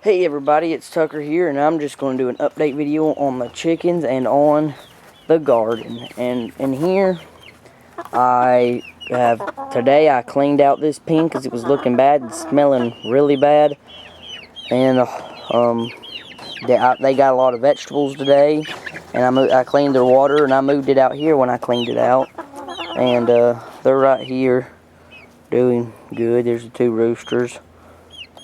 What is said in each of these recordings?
Hey everybody, it's Tucker here, and I'm just going to do an update video on the chickens and on the garden. And in here, today I cleaned out this pen because it was looking bad and smelling really bad. And they got a lot of vegetables today, and I cleaned their water, and I moved it out here when I cleaned it out. And they're right here doing good. There's the two roosters,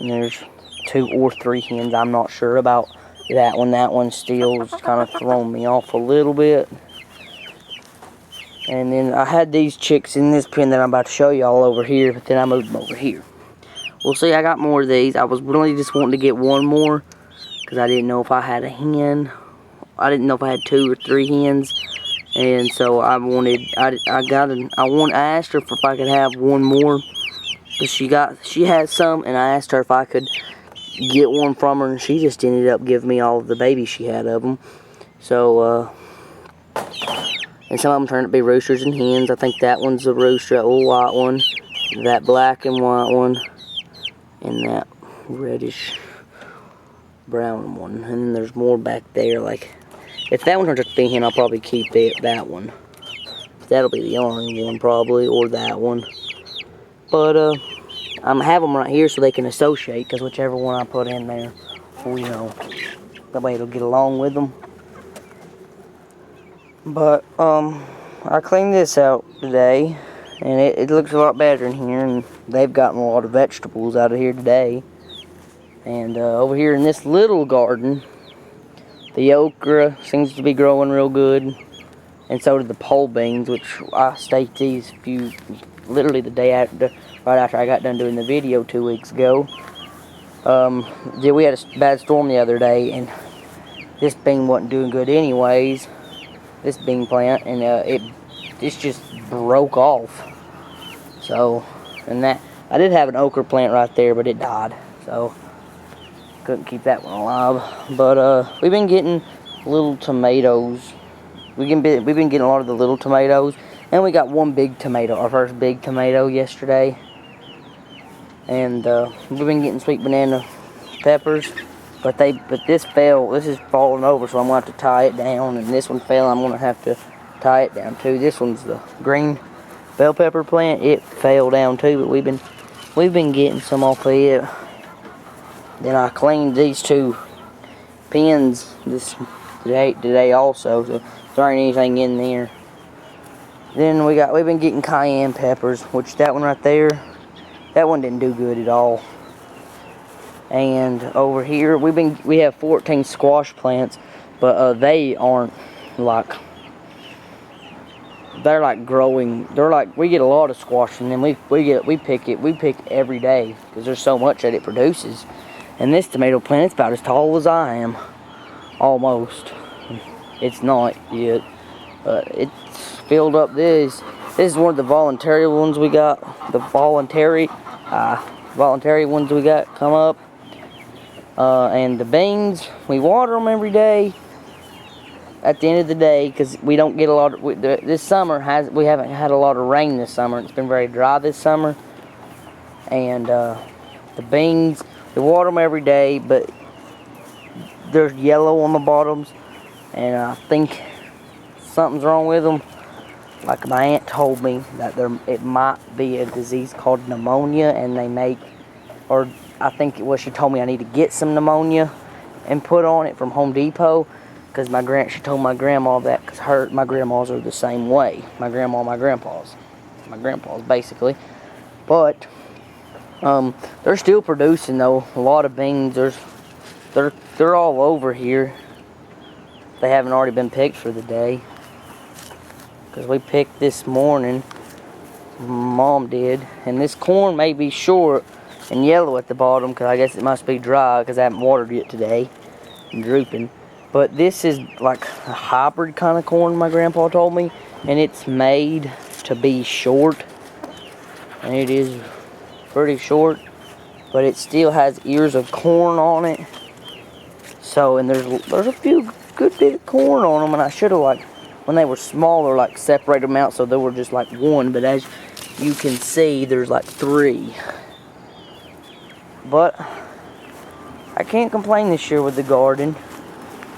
and there's 2 or 3 hens. I'm not sure about that one. That one still kind of throwing me off a little bit. And then I had these chicks in this pen that I'm about to show y'all over here, but then I moved them over here. We'll see, I got more of these. I was really just wanting to get one more because I didn't know if I had a hen. I didn't know if I had 2 or 3 hens. And so I asked her if I could have one more, because she had some, and I asked her if I could get one from her, and she just ended up giving me all of the babies she had of them. So and some of them turned out to be roosters and hens. I think that one's a rooster, that little white one, that black and white one, and that reddish brown one. And then there's more back there. Like, if that one turns out to be a hen, I'll probably keep that one. That'll be the only one probably, or that one. But I'm have them right here so they can associate, because whichever one I put in there, you know, that way it'll get along with them. But I cleaned this out today, and it looks a lot better in here, and they've gotten a lot of vegetables out of here today. And over here in this little garden, the okra seems to be growing real good, and so did the pole beans, which I staked these literally the day after, right after I got done doing the video 2 weeks ago. We had a bad storm the other day, and this bean wasn't doing good anyways, this bean plant, and it just broke off. So, and that, I did have an okra plant right there, but it died, so couldn't keep that one alive. But we've been getting little tomatoes. We've been getting a lot of the little tomatoes, and we got one big tomato, our first big tomato yesterday. And we've been getting sweet banana peppers, but this fell. This is falling over, so I'm gonna have to tie it down. And this one fell. I'm gonna have to tie it down too. This one's the green bell pepper plant. It fell down too, but we've been getting some off of it. Then I cleaned these 2 pens today also, so there ain't anything in there. Then we've been getting cayenne peppers, which that one right there, that one didn't do good at all. And over here we have 14 squash plants, but they aren't like, they're like growing. They're like, we get a lot of squash, and then we pick every day because there's so much that it produces. And this tomato plant, it's about as tall as I am, almost. It's not yet, but it's filled up. This is one of the voluntary ones we got. The voluntary ones we got come up. And the beans, we water them every day. At the end of the day, because we don't get a lot of, this summer we haven't had a lot of rain this summer. It's been very dry this summer. And the beans, we water them every day, but there's yellow on the bottoms, and I think something's wrong with them. Like my aunt told me that it might be a disease called pneumonia, and or I think she told me I need to get some pneumonia and put on it from Home Depot, because she told my grandma that, because my grandmas are the same way. My grandma and my grandpa's basically. But they're still producing though, a lot of beans. They're all over here. They haven't already been picked for the day, because we picked this morning. Mom did. And this corn may be short and yellow at the bottom, because I guess it must be dry, because I haven't watered it today and drooping. But this is like a hybrid kind of corn, my grandpa told me, and it's made to be short, and it is pretty short, but it still has ears of corn on it. So, and there's a few good bit of corn on them, and I should have, like, when they were smaller, like, separated them out so they were just like one, but as you can see, there's like 3. But I can't complain this year with the garden,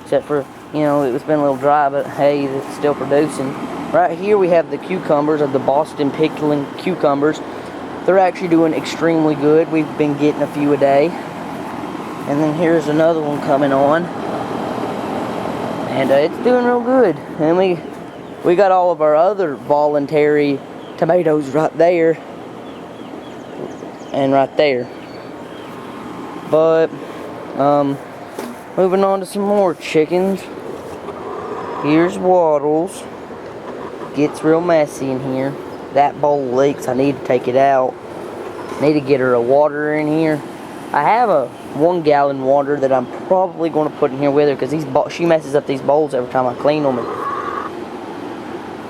except for, you know, it's been a little dry, but hey, it's still producing. Right here we have the cucumbers, of the Boston pickling cucumbers. They're actually doing extremely good. We've been getting a few a day. And then here's another one coming on. And it's doing real good. And we got all of our other voluntary tomatoes right there. And right there. But, moving on to some more chickens. Here's Waddles. Gets real messy in here. That bowl leaks. I need to take it out. Need to get her a water in here. I have a 1 gallon water that I'm probably going to put in here with her, because she messes up these bowls every time I clean them.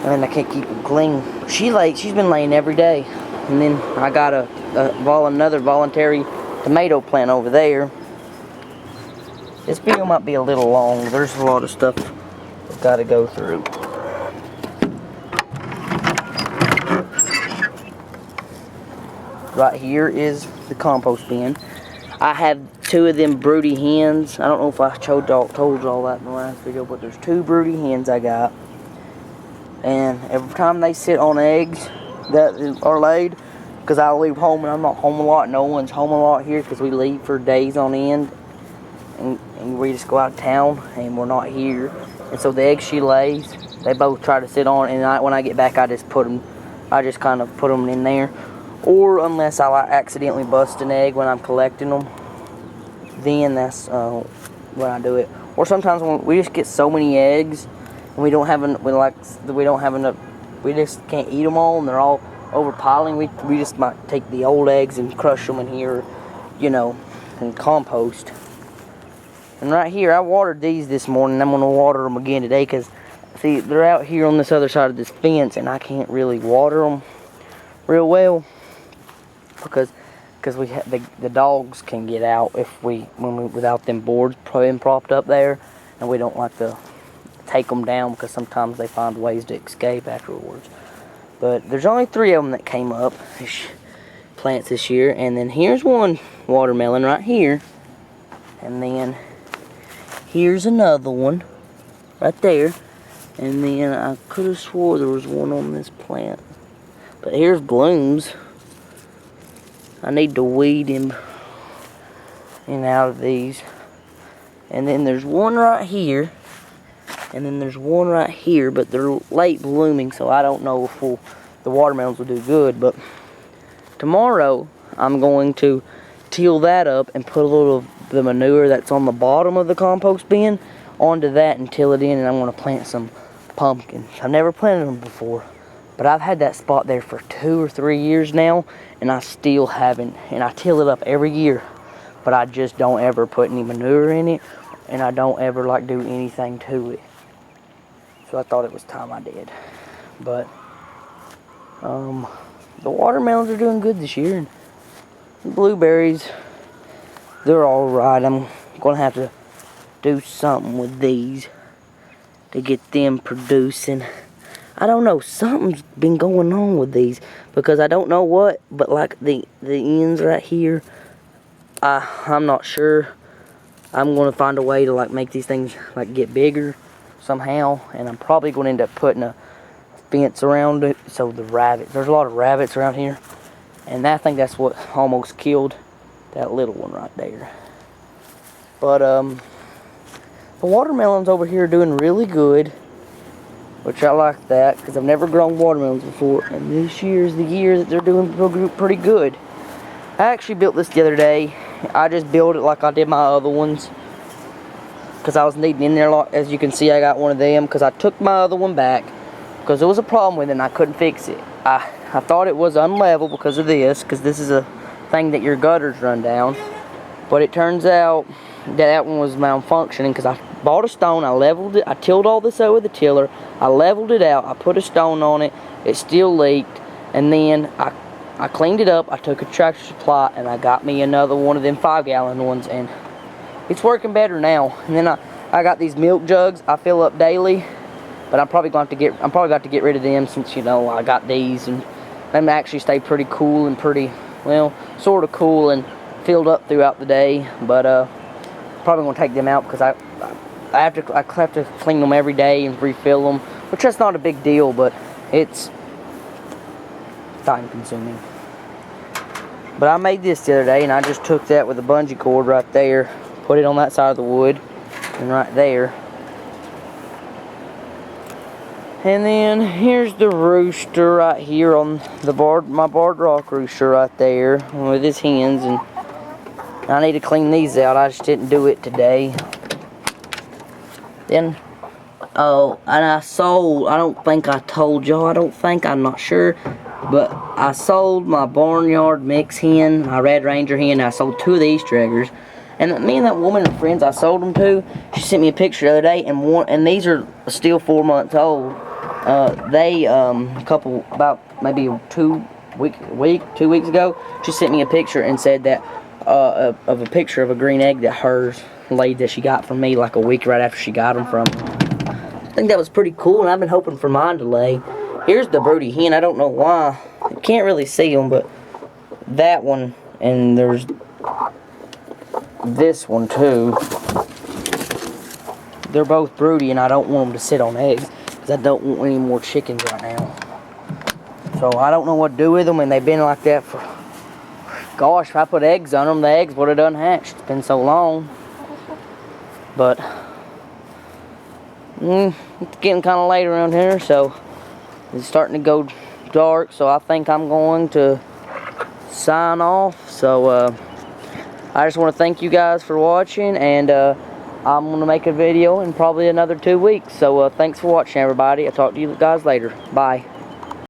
And I can't keep them clean. She's been laying every day. And then I got another voluntary tomato plant over there. This video might be a little long. There's a lot of stuff I've got to go through. Right here is the compost bin. I have 2 of them broody hens. I don't know if I told you all that in the last video, but there's 2 broody hens I got. And every time they sit on eggs that are laid, because I leave home and I'm not home a lot, no one's home a lot here because we leave for days on end. And we just go out of town and we're not here. And so the eggs she lays, they both try to sit on, and when I get back I just kind of put them in there. Or unless I accidentally bust an egg when I'm collecting them, then that's when I do it. Or sometimes when we just get so many eggs and we just can't eat them all and they're all overpiling. We just might take the old eggs and crush them in here, you know, and compost. And right here, I watered these this morning. I'm gonna water them again today because, see, they're out here on this other side of this fence, and I can't really water them real well because the dogs can get out without them boards being propped up there, and we don't like to take them down because sometimes they find ways to escape afterwards. But there's only 3 of them that came up, plants this year. And then here's one watermelon right here, and then here's another one right there. And then I could have swore there was one on this plant, but here's blooms. I need to weed him in out of these. And then there's one right here, and then there's one right here, but they're late blooming, so I don't know if the watermelons will do good. But tomorrow I'm going to till that up and put a little of the manure that's on the bottom of the compost bin onto that and till it in, and I'm going to plant some pumpkins. I've never planted them before, but I've had that spot there for 2 or 3 years now, and I still haven't. And I till it up every year, but I just don't ever put any manure in it, and I don't ever do anything to it. So I thought it was time I did. But the watermelons are doing good this year, and the blueberries, they're all right. I'm gonna have to do something with these to get them producing. I don't know, something's been going on with these, because I don't know what, but like the ends right here, I'm not sure. I'm gonna find a way to make these things get bigger somehow, and I'm probably gonna end up putting a fence around it so there's a lot of rabbits around here, and I think that's what almost killed that little one right there. But the watermelons over here are doing really good, which I like that, because I've never grown watermelons before, and this year is the year that they're doing pretty good. I actually built this the other day. I just built it like I did my other ones, because I was needing in there a lot. As you can see, I got one of them because I took my other one back because there was a problem with it and I couldn't fix it. I thought it was unlevel because of this, because this is a thing that your gutters run down, but it turns out that one was malfunctioning because I bought a stone, I leveled it, I tilled all this out with a tiller, I leveled it out, I put a stone on it, it still leaked, and then I cleaned it up, I took a Tractor Supply, and I got me another one of them 5-gallon ones, and it's working better now. And then I got these milk jugs I fill up daily, but I'm probably going to have to get rid of them, since, you know, I got these, and them actually stay pretty cool and pretty, well, sort of cool and filled up throughout the day. But probably gonna take them out because I have to clean them every day and refill them, which that's not a big deal, but it's time consuming. But I made this the other day, and I just took that with a bungee cord right there, put it on that side of the wood, and right there. And then here's the rooster right here on the my barred rock rooster right there with his hens, and I need to clean these out. I just didn't do it today. Then, oh, and I sold, I don't think I told y'all, I'm not sure, but I sold my barnyard mix hen, my Red Ranger hen. I sold 2 of the Easter eggers. And me and that woman and friends I sold them to, she sent me a picture the other day, and these are still 4 months old. They, about maybe 2 weeks ago, she sent me a picture and said that, of a picture of a green egg that hers laid that she got from me like a week right after she got them from me. I think that was pretty cool, and I've been hoping for mine to lay. Here's the broody hen. I don't know why. You can't really see them, but that one, and there's this one too. They're both broody, and I don't want them to sit on eggs because I don't want any more chickens right now. So I don't know what to do with them, and they've been like that for, gosh, if I put eggs on them, the eggs would have done hatched. It's been so long. But it's getting kind of late around here, so it's starting to go dark, so I think I'm going to sign off. So I just want to thank you guys for watching, and I'm going to make a video in probably another 2 weeks. So thanks for watching, everybody. I'll talk to you guys later. Bye.